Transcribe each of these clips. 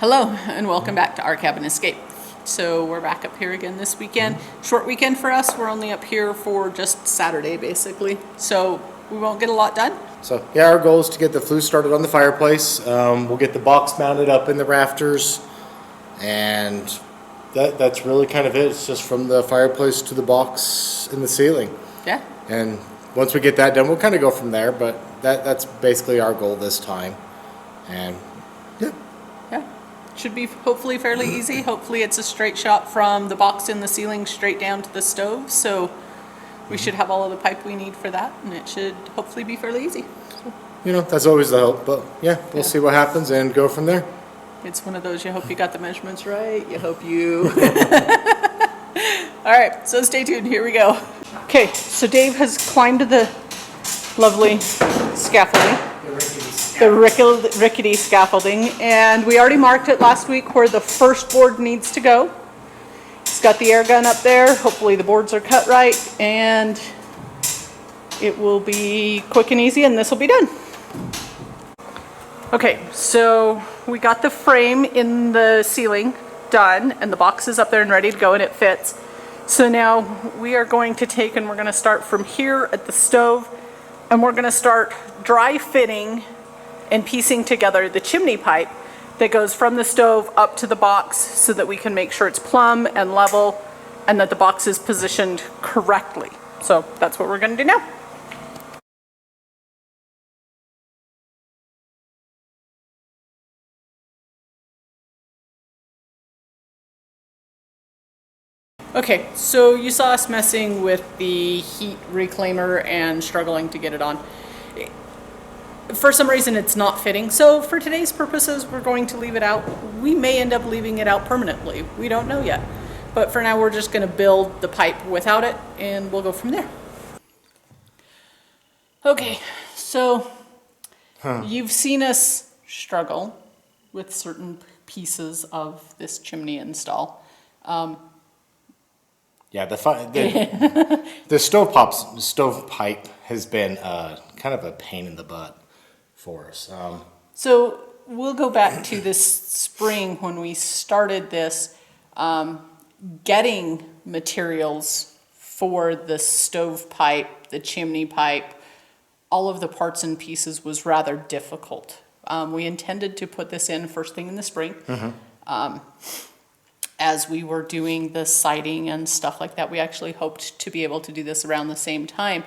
Hello and welcome back to Our Cabin Escape. So we're back up here again this weekend. Short weekend for us. We're only up here for just Saturday basically. So we won't get a lot done. So yeah, our goal is to get the flue started on the fireplace. We'll get the box mounted up in the rafters, and that's really kind of it. It's just from the fireplace to the box in the ceiling. Yeah. And once we get that done, we'll kind of go from there. But that's basically our goal this time. And yeah. Yeah. Should be hopefully fairly easy. Hopefully it's a straight shot from the box in the ceiling straight down to the stove. So we should have all of the pipe we need for that, and it should hopefully be fairly easy. You know, that's always the hope. But yeah, we'll see what happens and go from there. It's one of those, you hope you got the measurements right. You hope you... All right, so stay tuned. Here we go. Okay, so Dave has climbed the lovely scaffolding. The rickety scaffolding, and we already marked it last week where the first board needs to go. It's got the air gun up there. Hopefully the boards are cut right, and it will be quick and easy, and this will be done. Okay, so we got the frame in the ceiling done, and the box is up there and ready to go, and it fits. So now we are going to take, and we're going to start from here at the stove, and we're going to start dry fitting and piecing together the chimney pipe that goes from the stove up to the box so that we can make sure it's plumb and level and that the box is positioned correctly. So that's what we're going to do now. Okay, so you saw us messing with the heat reclaimer and struggling to get it on. For some reason it's not fitting, so for today's purposes we're going to leave it out. We may end up leaving it out permanently, we don't know yet. But for now we're just going to build the pipe without it, and we'll go from there. Okay, so you've seen us struggle with certain pieces of this chimney install. Yeah, the stovepipe has been kind of a pain in the butt for us. So we'll go back to this spring when we started this. Getting materials for the stovepipe, the chimney pipe, all of the parts and pieces was rather difficult. We intended to put this in first thing in the spring. As we were doing the siding and stuff like that, we actually hoped to be able to do this around the same time.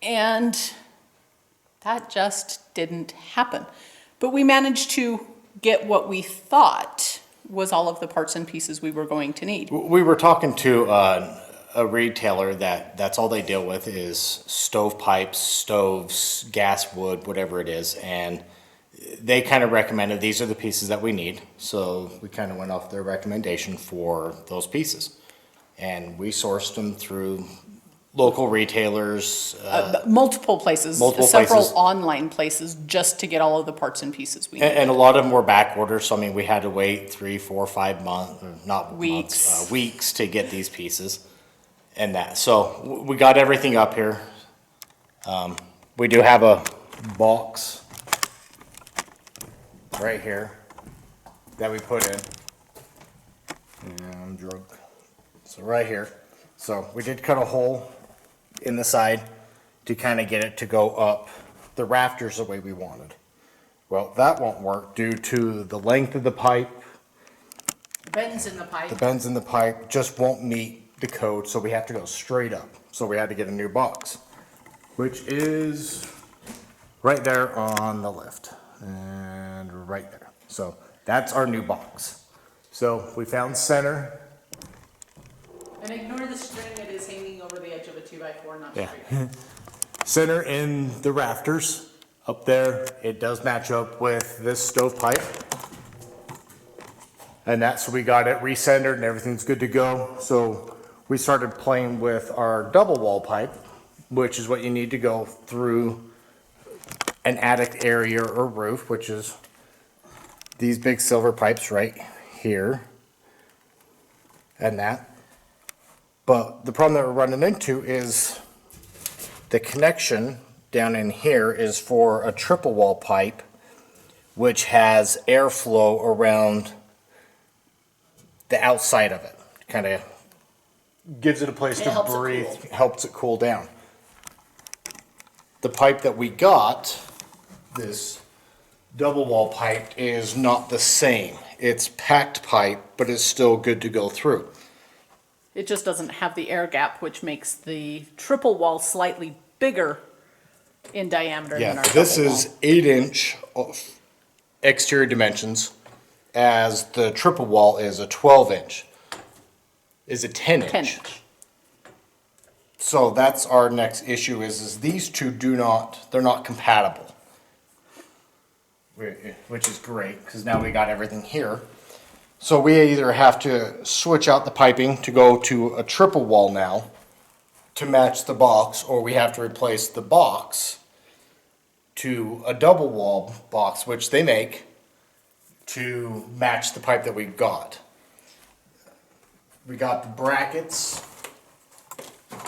And that just didn't happen. But we managed to get what we thought was all of the parts and pieces we were going to need. We were talking to a retailer that's all they deal with is stovepipes, stoves, gas, wood, whatever it is, and they kind of recommended these are the pieces that we need. So we kind of went off their recommendation for those pieces, and we sourced them through local retailers, multiple places, several online places, just to get all of the parts and pieces we need. And a lot of them were back orders, so I mean we had to wait 3, 4, 5 months, not weeks, months, weeks to get these pieces, and that. So we got everything up here. We do have a box right here that we put in. And I'm drunk. So right here. So we did cut a hole in the side to kind of get it to go up the rafters the way we wanted. Well, that won't work due to the length of the pipe. The bends in the pipe. The bends in the pipe just won't meet the code, so we have to go straight up. So we had to get a new box, which is right there on the left and right there. So that's our new box. So we found center. And ignore the string that is hanging over the edge of a 2x4, not straight. Center in the rafters up there. It does match up with this stovepipe. And that's, so we got it recentered and everything's good to go. So we started playing with our double wall pipe, which is what you need to go through an attic area or roof, which is these big silver pipes right here and that. But the problem that we're running into is the connection down in here is for a triple wall pipe, which has airflow around the outside of it. Kind of gives it a place to helps it breathe, cool. helps it cool down. The pipe that we got, this double wall pipe, is not the same. It's packed pipe, but it's still good to go through. It just doesn't have the air gap, which makes the triple wall slightly bigger in diameter than Yeah, our this double is wall. 8-inch exterior dimensions, as the triple wall is a 12-inch, is a 10-inch. 10-inch. So that's our next issue is these two they're not compatible. Which is great, because now we got everything here. So we either have to switch out the piping to go to a triple wall now to match the box, or we have to replace the box to a double wall box, which they make, to match the pipe that we got. We got the brackets,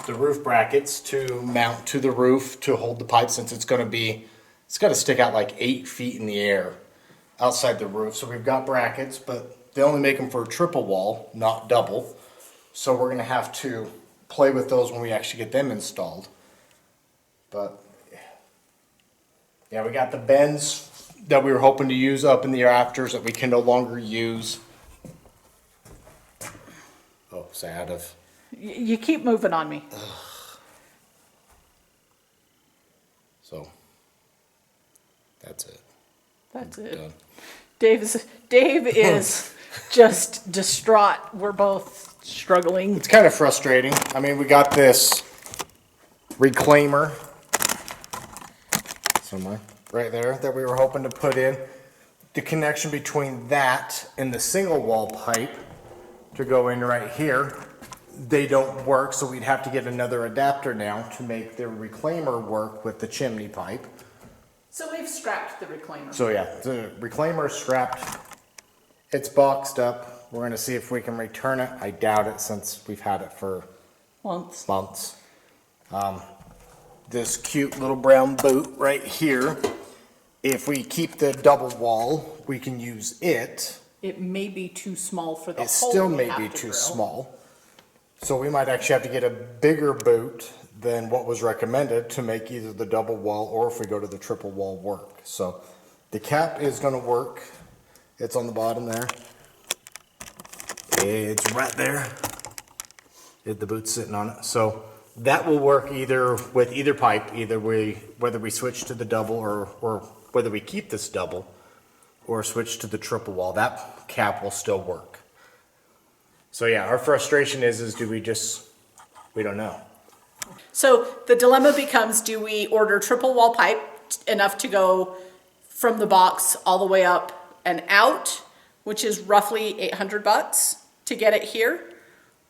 the roof brackets to mount to the roof to hold the pipe, since it's got to stick out like 8 feet in the air outside the roof. So we've got brackets, but they only make them for a triple wall, not double. So we're gonna have to play with those when we actually get them installed. But yeah, we got the bends that we were hoping to use up in the rafters that we can no longer use. Oh, sad of. You keep moving on me. So that's it. That's it. Done. Dave is just distraught. We're both struggling. It's kind of frustrating. I mean, we got this reclaimer somewhere right there that we were hoping to put in. The connection between that and the single wall pipe to go in right here, they don't work, so we'd have to get another adapter now to make the reclaimer work with the chimney pipe. So we've scrapped the reclaimer. So yeah, the reclaimer is scrapped. It's boxed up. We're gonna see if we can return it. I doubt it, since we've had it for Once. months. This cute little brown boot right here, if we keep the double wall, we can use it. It may be too small for the It hole still we may have be to too drill. small. So we might actually have to get a bigger boot than what was recommended to make either the double wall, or if we go to the triple wall, work. So the cap is gonna work. It's on the bottom there. It's right there. The boot's sitting on it. So that will work either with either pipe, whether we switch to the double, or whether we keep this double or switch to the triple wall. That cap will still work. So yeah, our frustration is we don't know. So the dilemma becomes, do we order triple wall pipe enough to go from the box all the way up and out, which is roughly $800 to get it here?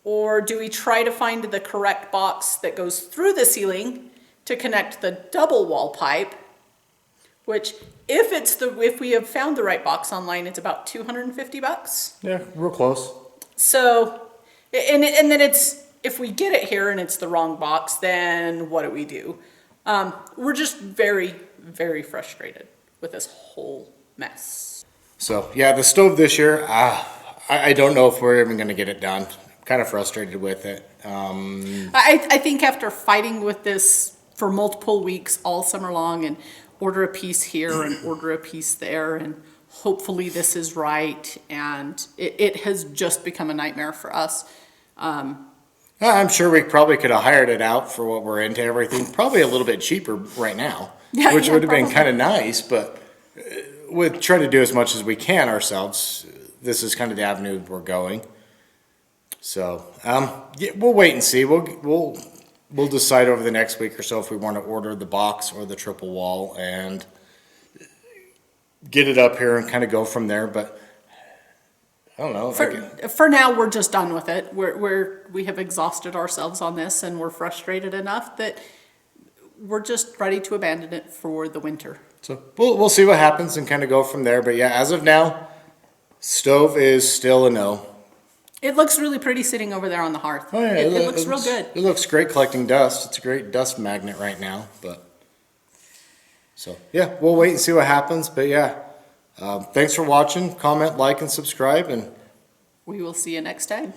Or do we try to find the correct box that goes through the ceiling to connect the double wall pipe, which if we have found the right box online, it's about $250. Yeah, real close. So, and then it's, if we get it here and it's the wrong box, then what do we do? We're just very, very frustrated with this whole mess. So yeah, the stove this year, I don't know if we're even gonna get it done. Kind of frustrated with it. I think after fighting with this for multiple weeks all summer long, and order a piece here and order a piece there, and hopefully this is right, and it has just become a nightmare for us. I'm sure we probably could have hired it out for what we're into everything, probably a little bit cheaper right now, Yeah, which yeah, would have been probably. kind of nice, but we'll try to do as much as we can ourselves. This is kind of the avenue we're going. So, yeah, we'll wait and see. We'll decide over the next week or so if we want to order the box or the triple wall and get it up here and kind of go from there. But I don't know. For now, we're just done with it. We have exhausted ourselves on this, and we're frustrated enough that we're just ready to abandon it for the winter. So we'll see what happens and kind of go from there. But yeah, as of now, stove is still a no. It looks really pretty sitting over there on the hearth. Oh, yeah, It looks real good. It looks great collecting dust. It's a great dust magnet right now. But so yeah, we'll wait and see what happens. But yeah, thanks for watching. Comment, like, and subscribe, and We will see you next time.